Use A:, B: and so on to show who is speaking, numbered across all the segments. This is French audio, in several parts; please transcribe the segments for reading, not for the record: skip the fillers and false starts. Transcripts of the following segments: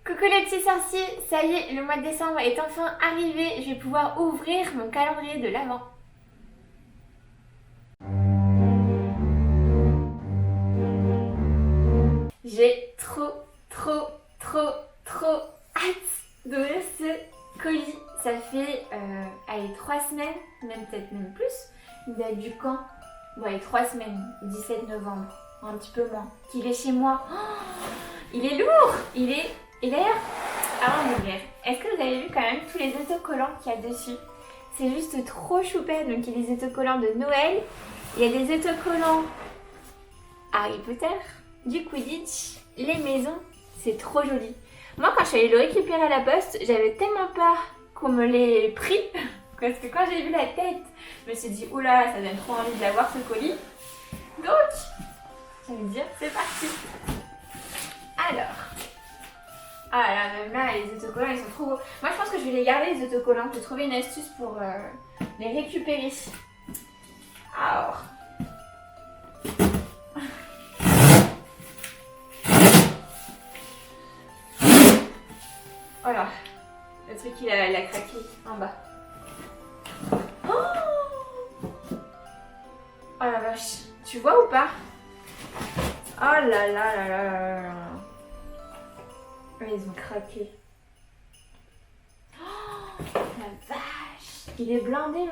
A: Coucou les petits sorciers, ça y est, le mois de décembre est enfin arrivé, je vais pouvoir ouvrir mon calendrier de l'Avent. J'ai trop hâte d'ouvrir ce colis. Ça fait, allez, 3 semaines, peut-être même plus. Il date du quand? Bon, allez, 3 semaines, 17 novembre, un petit peu moins. Qu'il est chez moi. Oh, il est lourd. Et d'ailleurs, avant d'ouvrir, est-ce que vous avez vu quand même tous les autocollants qu'il y a dessus? C'est juste trop choupette. Donc il y a des autocollants de Noël, il y a des autocollants Harry Potter, du Quidditch, les maisons, c'est trop joli. Moi quand je suis allée le récupérer à la poste, j'avais tellement peur qu'on me l'ait pris, parce que quand j'ai vu la tête, je me suis dit oula, ça donne trop envie de l'avoir ce colis. Donc, je vais me dire, c'est parti. Alors, ah là, même là, les autocollants ils sont trop beaux. Moi je pense que je vais les garder les autocollants, je vais trouver une astuce pour les récupérer. Alors, voilà, le truc il a craqué en bas. Oh la vache, tu vois ou pas? Oh là là là là là là. Ils ont craqué. Oh la vache, il est blindé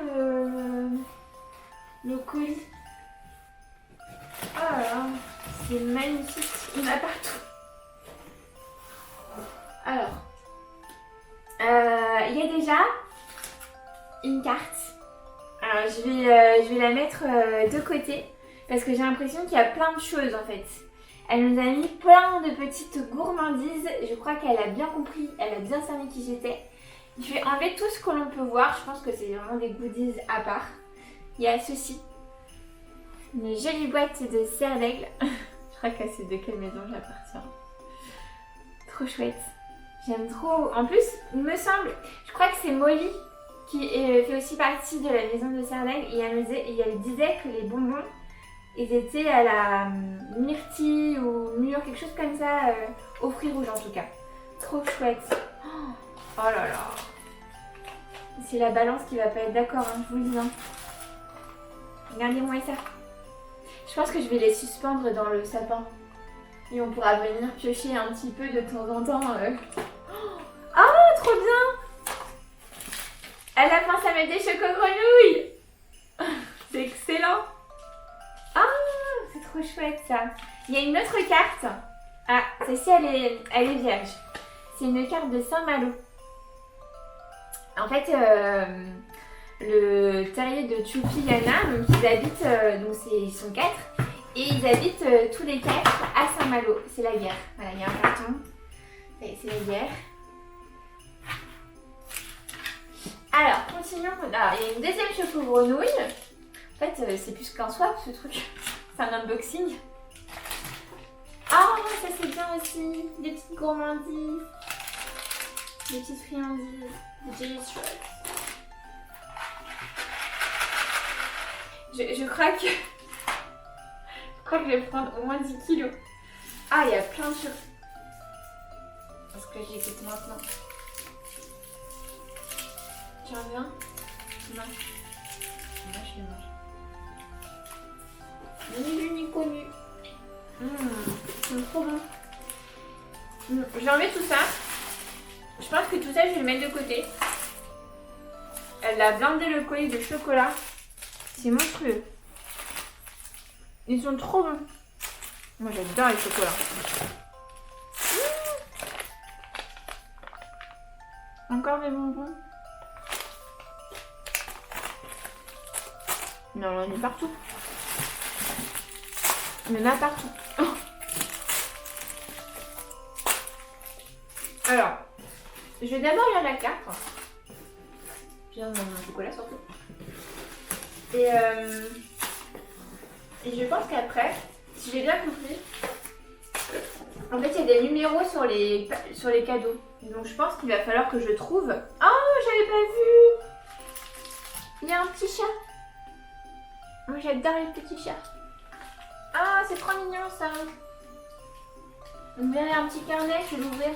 A: le colis. Oh là là, c'est magnifique, il y en a partout. Alors, il y a déjà une carte. Alors je vais la mettre de côté parce que j'ai l'impression qu'il y a plein de choses en fait. Elle nous a mis plein de petites gourmandises. Je crois qu'elle a bien compris, elle a bien cerné qui j'étais. Je vais enlever tout ce que l'on peut voir. Je pense que c'est vraiment des goodies à part. Il y a ceci. Une jolie boîte de cire d'aigle. Je crois que c'est de quelle maison j'appartiens. Trop chouette. J'aime trop. En plus, il me semble, je crois que c'est Molly qui fait aussi partie de la maison de cire d'aigle. Et elle disait que les bonbons, ils étaient à la myrtille ou mûre, quelque chose comme ça, au fruits rouges en tout cas. Trop chouette. Oh là là. C'est la balance qui va pas être d'accord, hein, je vous le dis. Hein. Regardez-moi ça. Je pense que je vais les suspendre dans le sapin. Et on pourra venir piocher un petit peu de temps en temps. Oh, trop bien! Elle a pensé à mettre des choco-grenouilles! C'est excellent! Ah, c'est trop chouette ça! Il y a une autre carte. Ah, celle-ci, elle est vierge. C'est une carte de Saint-Malo. En fait, le terrier de Choupi Yana, donc ils habitent, donc ils sont 4. Et ils habitent tous les 4 à Saint-Malo. C'est la guerre. Voilà, il y a un carton. C'est la guerre. Alors, continuons. Alors, il y a une deuxième choco-grenouille. En fait, c'est plus qu'un swap ce truc. C'est un unboxing. Oh, ça c'est bien aussi. Des petites gourmandises. Des petites friandises. Délicieuses. Je crois que... je vais prendre au moins 10 kilos. Ah, il y a plein de choses. Est-ce que j'écoute maintenant? Tu en veux un? Non. Moi, je le mange. Ni vu ni connu. C'est trop bon. Je vais enlever tout ça. Je pense que tout ça, je vais le mettre de côté. Elle a blindé le colis de chocolat. C'est monstrueux. Ils sont trop bons. Moi j'adore les chocolats. Encore des bonbons. Non, on en est partout. Il y en a partout. Oh. Alors, je vais d'abord lire la carte. Je viens de manger un chocolat surtout. Et je pense qu'après, si j'ai bien compris, en fait il y a des numéros sur les cadeaux. Donc je pense qu'il va falloir que je trouve... Oh, j'avais pas vu! Il y a un petit chat. Moi j'adore les petits chats. Ah, c'est trop mignon ça. On me verrait un petit carnet, je vais l'ouvrir.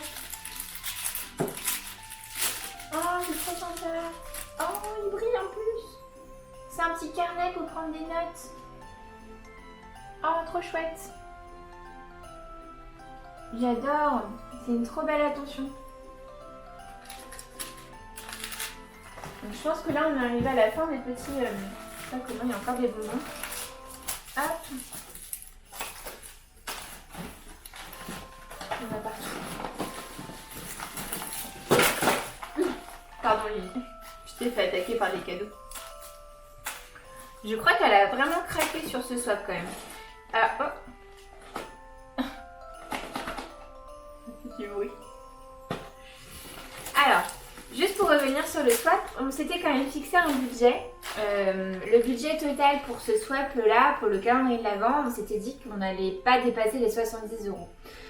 A: C'est un petit carnet pour prendre des notes. Oh, trop chouette. J'adore. C'est une trop belle attention. Donc, je pense que là, on est arrivé à la fin des petits... je sais pas comment, il y a encore des bonbons. Hop. On va partir. Pardon, Lily. Je t'ai fait attaquer par les cadeaux. Je crois qu'elle a vraiment craqué sur ce swap quand même. Ah, oh. Du bruit. Alors, juste pour revenir sur le swap, on s'était quand même fixé un budget. Le budget total pour ce swap là, pour le calendrier de l'Avent, on s'était dit qu'on n'allait pas dépasser les 70 €.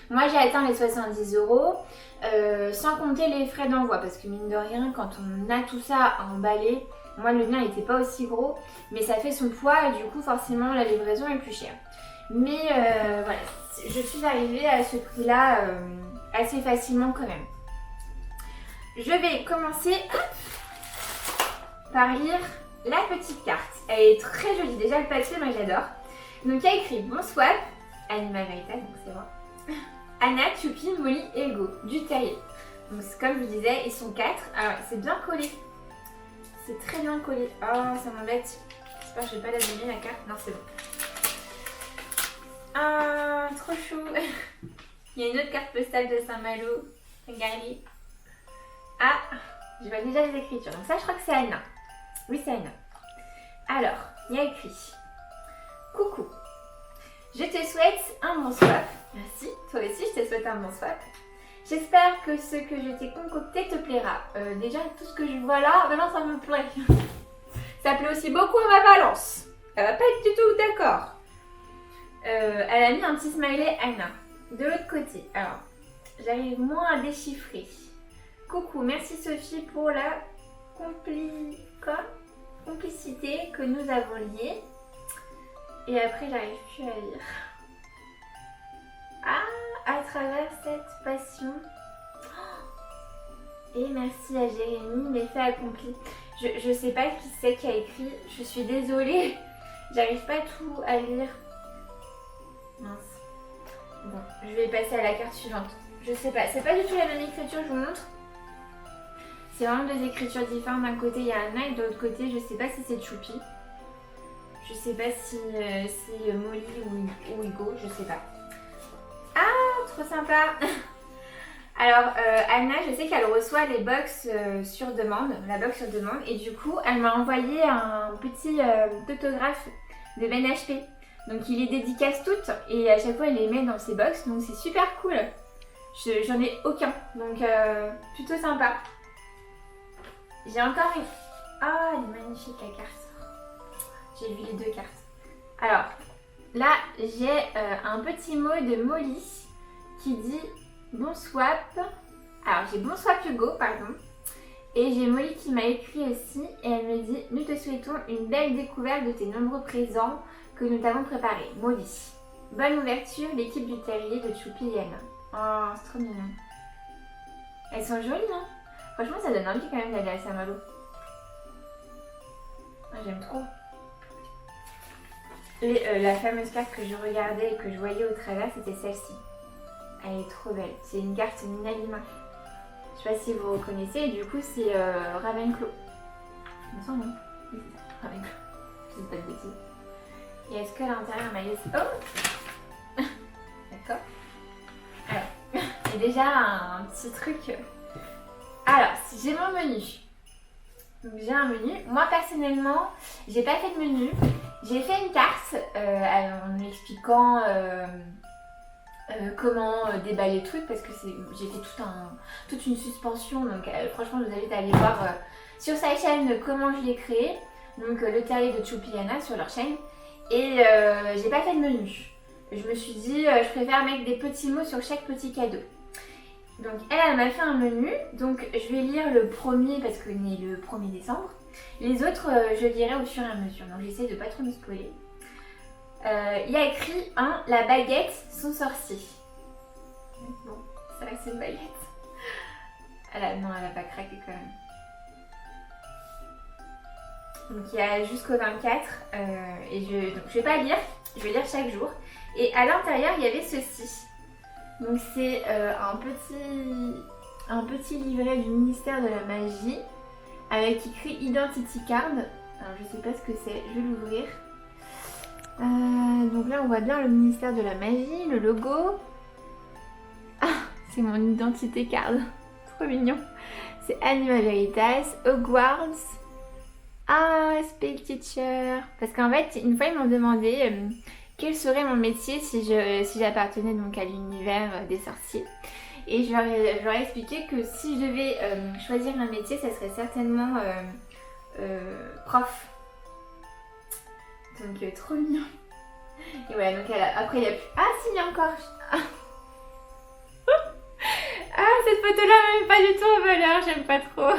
A: Moi j'ai atteint les 70 €, sans compter les frais d'envoi, parce que mine de rien, quand on a tout ça à emballer, moi le mien n'était pas aussi gros, mais ça fait son poids et du coup forcément la livraison est plus chère. Mais voilà, je suis arrivée à ce prix là assez facilement quand même. Je vais commencer par lire la petite carte. Elle est très jolie, déjà le papier, moi j'adore. Donc il y a écrit bon swap, Anima Veritas, donc c'est moi. Anna, Choupi, Molly et Hugo, du Terrier. Donc comme je vous disais, ils sont 4. Alors c'est bien collé. C'est très bien collé. Oh, ça m'embête. J'espère que je vais pas l'abîmer la carte. Non, c'est bon. Ah, trop chou. Il y a une autre carte postale de Saint-Malo. Regardez. Ah, je vois déjà les écritures. Donc ça, je crois que c'est Anna. Oui, c'est Anna. Alors, il y a écrit coucou. Je te souhaite un bon swap. Merci. Toi aussi, je te souhaite un bon swap. J'espère que ce que je t'ai concocté te plaira. Déjà, tout ce que je vois là, maintenant ça me plaît. Ça plaît aussi beaucoup à ma balance. Elle va pas être du tout d'accord. Elle a mis un petit smiley Anna. De l'autre côté, alors, j'arrive moins à déchiffrer. Coucou, merci Sophie pour la complicité que nous avons liée. Et après, j'arrive plus à lire. Ah, à travers cette passion. Et merci à Jérémy, l'effet accompli. Je sais pas qui c'est qui a écrit. Je suis désolée. J'arrive pas tout à lire. Mince. Bon, je vais passer à la carte suivante. Je sais pas, c'est pas du tout la même écriture, je vous montre. C'est vraiment deux écritures différentes. D'un côté il y a Anna et de l'autre côté je sais pas si c'est Choupi. Je sais pas si c'est Molly ou Hugo, je sais pas. Ah, trop sympa. Alors Anna, je sais qu'elle reçoit les box sur demande, la box sur demande, et du coup elle m'a envoyé un petit autographe de Ben HP. Donc il les dédicace toutes et à chaque fois elle les met dans ses box, donc c'est super cool. J'en ai aucun, donc plutôt sympa. J'ai encore une... Ah, elle est magnifique la carte. J'ai vu les deux cartes. Alors, là j'ai un petit mot de Molly qui dit bon swap. Alors j'ai bon swap Hugo, pardon. Et j'ai Molly qui m'a écrit aussi et elle me dit nous te souhaitons une belle découverte de tes nombreux présents que nous t'avons préparés. Molly. Bonne ouverture, l'équipe du Terrier de Choupi et Anna. Oh, c'est trop mignon. Elles sont jolies, non? Franchement, ça donne envie quand même d'aller à Saint-Malo. Ah, j'aime trop. Et la fameuse carte que je regardais et que je voyais au travers, c'était celle-ci. Elle est trop belle. C'est une carte Nina Lima. Je sais pas si vous reconnaissez. Et du coup, c'est Ravenclaw. Il me semble, non? Oui, c'est ça. Ravenclaw. Je dis pas de bêtises. Et est-ce qu'à l'intérieur, ma liste... Oh. D'accord. Alors, il y a déjà un petit truc. Alors, si j'ai mon menu. Donc j'ai un menu. Moi personnellement, j'ai pas fait de menu. J'ai fait une carte en expliquant comment déballer le truc parce que j'ai fait toute une suspension. Donc franchement, je vous invite à aller voir sur sa chaîne comment je l'ai créé. Donc le Terrier de Choupi et Anna sur leur chaîne. Et j'ai pas fait de menu. Je me suis dit, je préfère mettre des petits mots sur chaque petit cadeau. Donc elle m'a fait un menu, donc je vais lire le premier parce qu'on est le 1er décembre. Les autres, je lirai au fur et à mesure, donc j'essaie de pas trop me spoiler. Il y a écrit la baguette, son sorcier. Bon, c'est vrai que c'est une baguette. Non, elle a pas craqué quand même. Donc il y a jusqu'au 24 et donc je vais pas lire, je vais lire chaque jour. Et à l'intérieur il y avait ceci. Donc c'est un petit livret du ministère de la magie avec écrit Identity Card. Alors je sais pas ce que c'est, je vais l'ouvrir. Donc là on voit bien le ministère de la magie, le logo. Ah, c'est mon identité card, trop mignon. C'est Anima Veritas, Hogwarts. Ah, Spell Teacher. Parce qu'en fait, une fois ils m'ont demandé quel serait mon métier si j'appartenais donc à l'univers des sorciers. Et je leur ai expliqué que si je devais choisir un métier, ça serait certainement prof. Donc trop mignon. Et voilà, donc après il y a plus... Ah si, il y a encore... Ah, cette photo-là, même pas du tout en valeur, j'aime pas trop.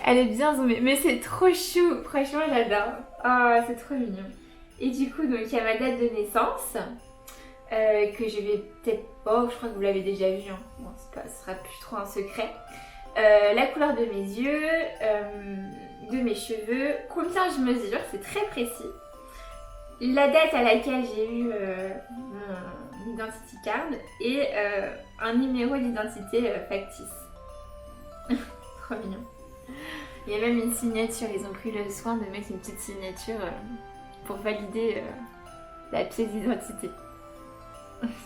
A: Elle est bien zoomée, mais c'est trop chou, franchement j'adore. Oh, c'est trop mignon. Et du coup, donc il y a ma date de naissance, que je vais peut-être... Oh, je crois que vous l'avez déjà vu, hein. Bon, ce sera plus trop un secret. La couleur de mes yeux, de mes cheveux, combien je mesure, c'est très précis. La date à laquelle j'ai eu mon identity card et un numéro d'identité factice. Trop mignon. Il y a même une signature, ils ont pris le soin de mettre une petite signature pour valider la pièce d'identité.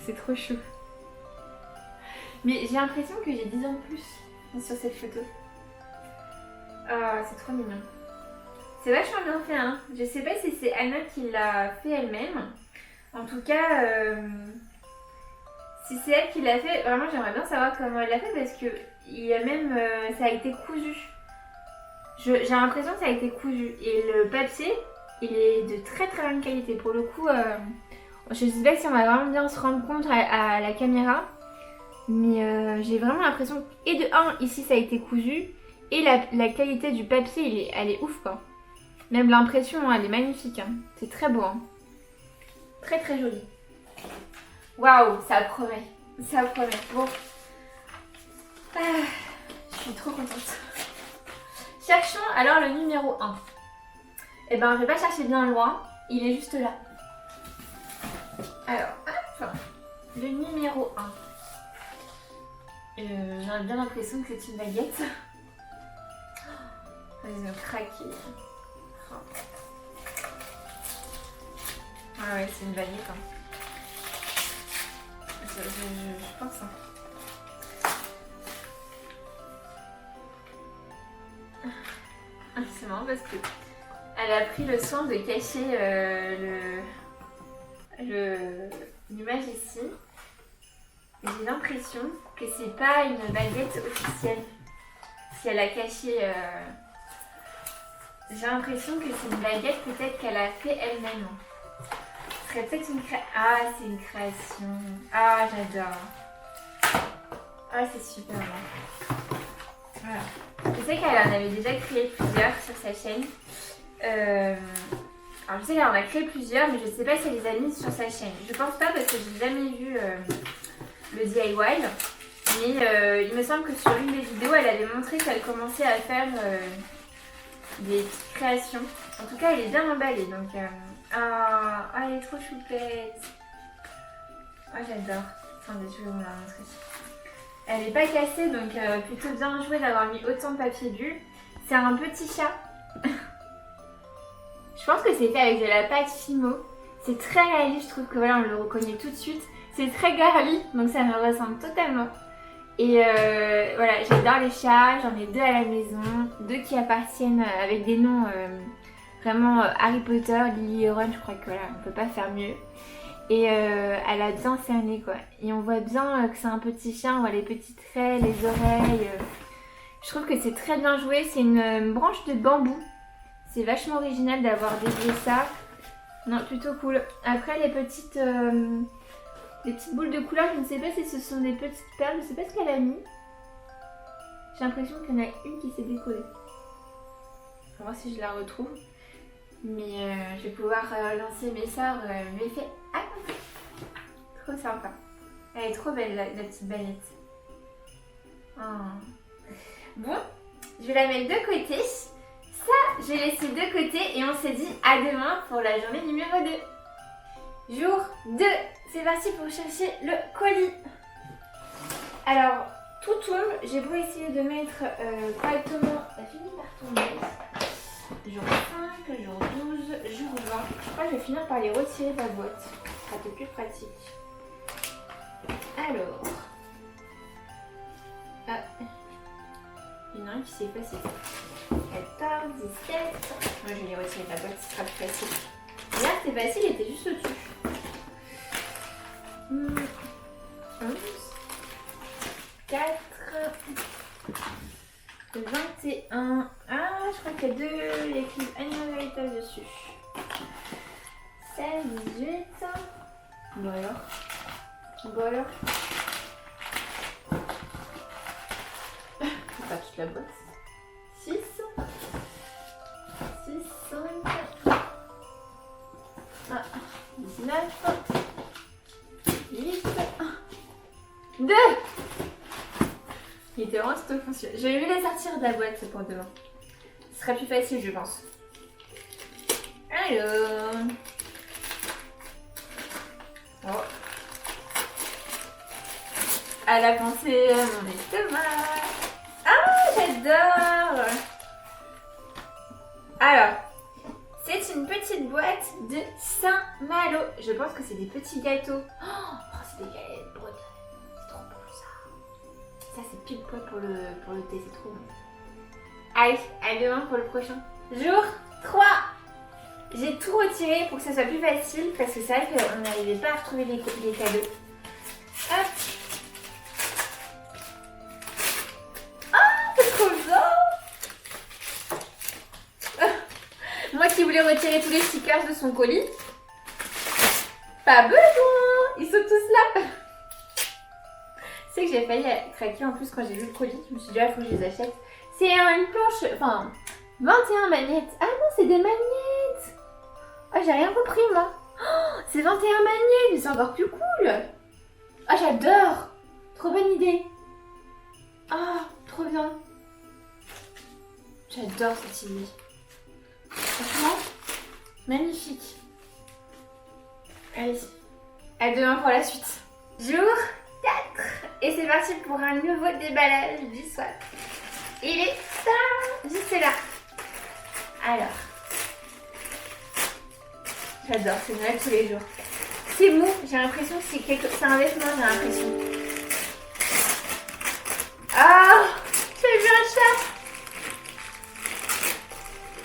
A: C'est trop chou. Mais j'ai l'impression que j'ai 10 ans de plus sur cette photo. Ah, c'est trop mignon. C'est vachement bien fait, hein. Je sais pas si c'est Anna qui l'a fait elle-même. En tout cas, si c'est elle qui l'a fait, vraiment j'aimerais bien savoir comment elle l'a fait parce que il y a même, ça a été cousu. J'ai l'impression que ça a été cousu. Et le papier, il est de très très bonne qualité. Pour le coup, je sais pas si on va vraiment bien se rendre compte à la caméra. Mais j'ai vraiment l'impression que, et de un, ici ça a été cousu. Et la qualité du papier, elle est ouf quoi. Même l'impression, elle est magnifique. Hein. C'est très beau. Hein. Très très joli. Waouh, ça promet. Ça promet. Bon. Ah, je suis trop contente. Cherchons alors le numéro 1. Eh ben, je vais pas chercher bien loin. Il est juste là. Alors, hop. Le numéro 1. J'ai bien l'impression que c'est une baguette. Ils ont craqué. Ah ouais, c'est une baguette. Hein. Je pense. Hein. C'est marrant parce que elle a pris le soin de cacher l'image ici. J'ai l'impression que c'est pas une baguette officielle. Si elle a caché... J'ai l'impression que c'est une baguette peut-être qu'elle a fait elle-même. Ce serait peut-être une création. Ah, c'est une création. Ah, j'adore. Ah, c'est super bon. Voilà. Je sais qu'elle en avait déjà créé plusieurs sur sa chaîne. Alors je sais qu'elle en a créé plusieurs, mais je sais pas si elle les a mises sur sa chaîne. Je pense pas parce que j'ai jamais vu le DIY. Mais il me semble que sur une des vidéos, elle avait montré qu'elle commençait à faire des petites créations. En tout cas, elle est bien emballée. Donc, elle est trop choupette. Ah, j'adore. Attendez, je vais vous la montrer. Elle n'est pas cassée, donc plutôt bien joué d'avoir mis autant de papier bulle. C'est un petit chat. Je pense que c'est fait avec de la pâte Fimo. C'est très réaliste, je trouve que voilà, on le reconnaît tout de suite. C'est très girly, donc ça me ressemble totalement. Et voilà, j'adore les chats, j'en ai 2 à la maison, 2 qui appartiennent avec des noms vraiment Harry Potter, Lily et Ron, je crois que voilà, on peut pas faire mieux. Et elle a bien cerné quoi. Et on voit bien que c'est un petit chien, on voit les petits traits, les oreilles. Je trouve que c'est très bien joué, c'est une branche de bambou. C'est vachement original d'avoir dédié ça. Non, plutôt cool. Après les petites boules de couleur, je ne sais pas si ce sont des petites perles, je ne sais pas ce qu'elle a mis. J'ai l'impression qu'il y en a une qui s'est décollée. On va voir si je la retrouve. Mais je vais pouvoir lancer mes sorts, l'effet à côté. Trop sympa. Elle est trop belle la petite baguette. Oh. Bon, je vais la mettre de côté. Ça, j'ai laissé de côté et on s'est dit à demain pour la journée numéro 2. Jour 2, c'est parti pour chercher le colis. Alors, tout tombe, j'ai beau essayer de mettre correctement, ça finit par tomber. Jour 5, jour 12, jour 20. Je crois que je vais finir par les retirer de la boîte. Ça sera plus pratique. Alors. Ah. Il y en a un qui s'est passé. 14, 17. Moi je vais les retirer de la boîte, ce sera plus facile. Là c'est facile, il était juste au-dessus. 11, 4, 21. Ah, je crois qu'il y a deux écrits animaux véritables dessus. 16, 18. Bon alors. Bon alors. Pas toute la boîte. 6, 5, 19, 8, 2. Il était vraiment stoppensieux. Je vais les sortir de la boîte pour demain. Ce sera plus facile, je pense. Alors. Oh. À la pensée, mon estomac. Ah, j'adore! Alors, c'est une petite boîte de Saint-Malo. Je pense que c'est des petits gâteaux. Oh, c'est des galettes bretonnes. C'est trop bon ça. Ça, c'est pile poil pour le thé, c'est trop bon. Allez, à demain pour le prochain. Jour 3. J'ai tout retiré pour que ça soit plus facile parce que c'est vrai qu'on n'arrivait pas à retrouver les cadeaux. Hop! Moi qui voulais retirer tous les stickers de son colis. Pas besoin. Ils sont tous là. C'est que j'ai failli craquer en plus quand j'ai vu le colis. Je me suis dit, il faut que je les achète. C'est une planche, enfin, 21 manettes. Ah non, c'est des magnettes. Ah, j'ai rien compris moi. Oh, c'est 21 magnettes, mais c'est encore plus cool. Ah, j'adore. Trop bonne idée. Ah, trop bien. J'adore cette idée. Franchement, magnifique. Allez, à demain pour la suite. Jour 4. Et c'est parti pour un nouveau déballage du soir. Il est ça, juste là. Alors, j'adore, c'est Noël tous les jours. C'est mou, j'ai l'impression que c'est un vêtement, j'ai l'impression. Ah, j'ai vu un chat.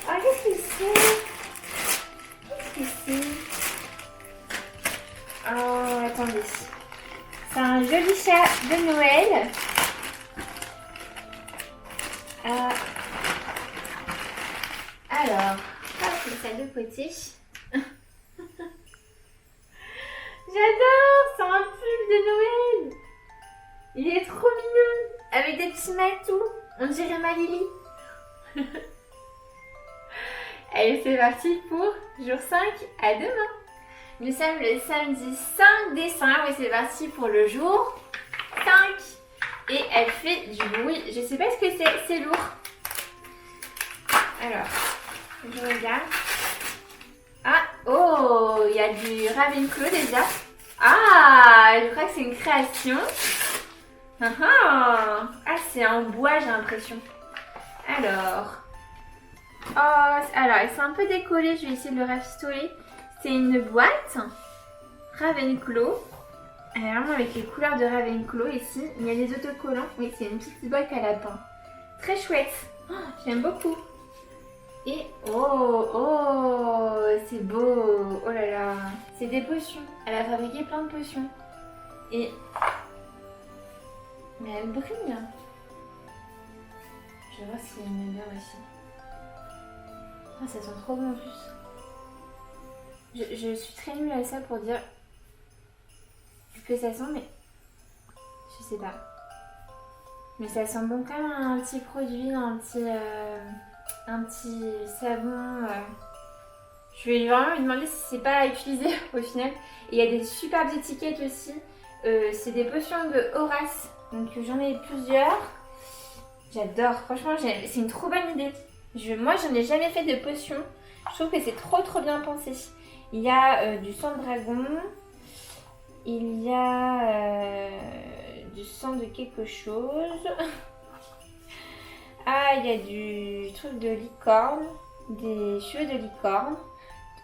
A: Ah, qu'est-ce que c'est? Qu'est-ce que c'est? Oh, attendez. C'est un joli chat de Noël. Alors, hop, je mets ça de côté. J'adore, c'est un pull de Noël. Il est trop mignon, avec des petits matous. On dirait ma Lily. Allez, c'est parti pour jour 5, à demain. Nous sommes le samedi 5 décembre et c'est parti pour le jour 5. Et elle fait du bruit, je sais pas ce que c'est lourd. Alors, je regarde. Ah, oh, il y a du Ravenclaw déjà. Ah, je crois que c'est une création. Ah, c'est en bois, j'ai l'impression. Alors, ils sont un peu décollés, je vais essayer de le rafistoler. C'est une boîte Ravenclaw. Vraiment avec les couleurs de Ravenclaw ici. Il y a des autocollants. Oui, c'est une petite boîte à lapin. Très chouette. Oh, j'aime beaucoup. Et oh, c'est beau. Oh là là. C'est des potions. Elle a fabriqué plein de potions. Et... mais elle brille. Je vais voir s'il y a une odeur aussi. Ah, ça sent trop bon en plus. Je suis très nulle à ça pour dire que ça sent, mais je sais pas. Mais ça sent bon comme un petit produit, un petit savon. Je vais vraiment lui demander si c'est pas à utiliser au final. Et il y a des superbes étiquettes aussi. C'est des potions de Horace, donc j'en ai plusieurs. J'adore, franchement, c'est une trop bonne idée. Moi, je n'ai jamais fait de potion. Je trouve que c'est trop bien pensé. Il y a du sang de dragon. Il y a du sang de quelque chose. Ah, il y a du truc de licorne. Des cheveux de licorne.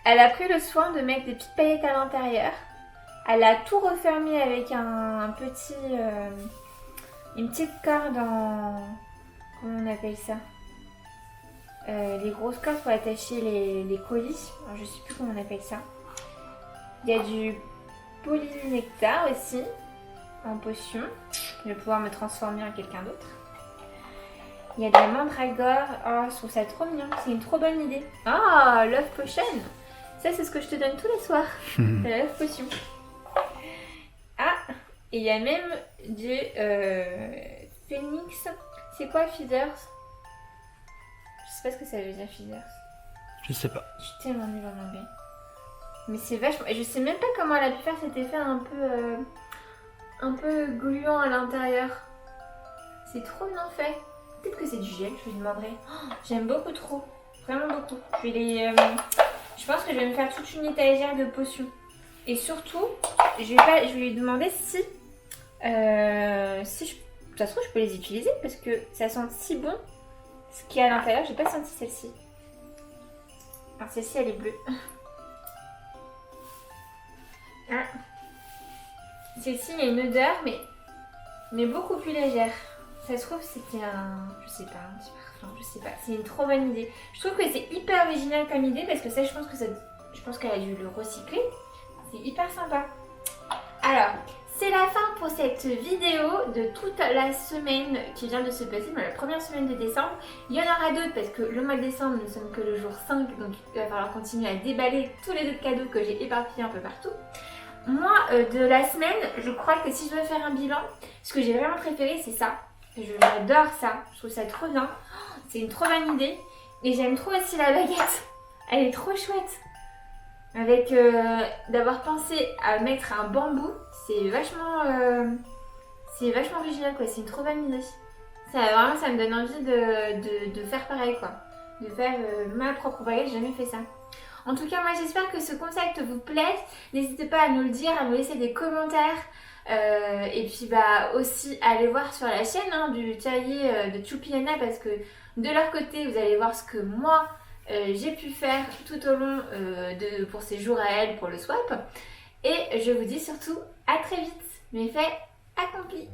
A: Elle a pris le soin de mettre des petites paillettes à l'intérieur. Elle a tout refermé avec un petit... une petite corde en... Comment on appelle ça? Les grosses cordes pour attacher les colis. Alors, je sais plus comment on appelle ça. Il y a du polynectar aussi en potion. Je vais pouvoir me transformer en quelqu'un d'autre. Il y a de la mandragore. Oh, je trouve ça trop mignon. C'est une trop bonne idée. Ah, love potion. Ça, c'est ce que je te donne tous les soirs. C'est la love potion. Ah, et il y a même du phoenix. C'est quoi, feathers? Je sais pas ce que ça veut dire, feathers.
B: Je sais pas.
A: Je suis tellement nulle en anglais. Mais c'est vachement... Et je sais même pas comment elle a pu faire cet effet un peu gluant à l'intérieur. C'est trop bien fait. Peut-être que c'est du gel, je lui demanderai. Oh, j'aime beaucoup trop. Vraiment beaucoup. Je pense que je vais me faire toute une étagère de potions. Et surtout, je vais lui demander si... ça se trouve, je peux les utiliser parce que ça sent si bon. Ce qu'il y a à l'intérieur, j'ai pas senti celle-ci. Alors celle-ci, elle est bleue. Ah. Celle-ci, il y a une odeur, mais beaucoup plus légère. Ça se trouve, c'était je sais pas, un petit parfum, je sais pas. C'est une trop bonne idée. Je trouve que c'est hyper original comme idée parce que ça, je pense qu'elle a dû le recycler. C'est hyper sympa. Alors, c'est la fin pour cette vidéo de toute la semaine qui vient de se passer, dans la première semaine de décembre. Il y en aura d'autres parce que le mois de décembre, nous sommes que le jour 5, donc il va falloir continuer à déballer tous les autres cadeaux que j'ai éparpillés un peu partout. Moi, de la semaine, je crois que si je veux faire un bilan, ce que j'ai vraiment préféré, c'est ça. J'adore ça, je trouve ça trop bien. C'est une trop bonne idée. Et j'aime trop aussi la baguette. Elle est trop chouette. Avec d'avoir pensé à mettre un bambou, c'est vachement original quoi, c'est une trop bonne idée. Vraiment, ça me donne envie de faire pareil quoi. De faire ma propre baguette, j'ai jamais fait ça. En tout cas, moi j'espère que ce concept vous plaît. N'hésitez pas à nous le dire, à nous laisser des commentaires. Et puis aussi aller voir sur la chaîne du terrier de Choupiana parce que de leur côté vous allez voir ce que moi j'ai pu faire tout au long pour ces jours à elle pour le swap. Et je vous dis surtout à très vite, mes faits accomplis.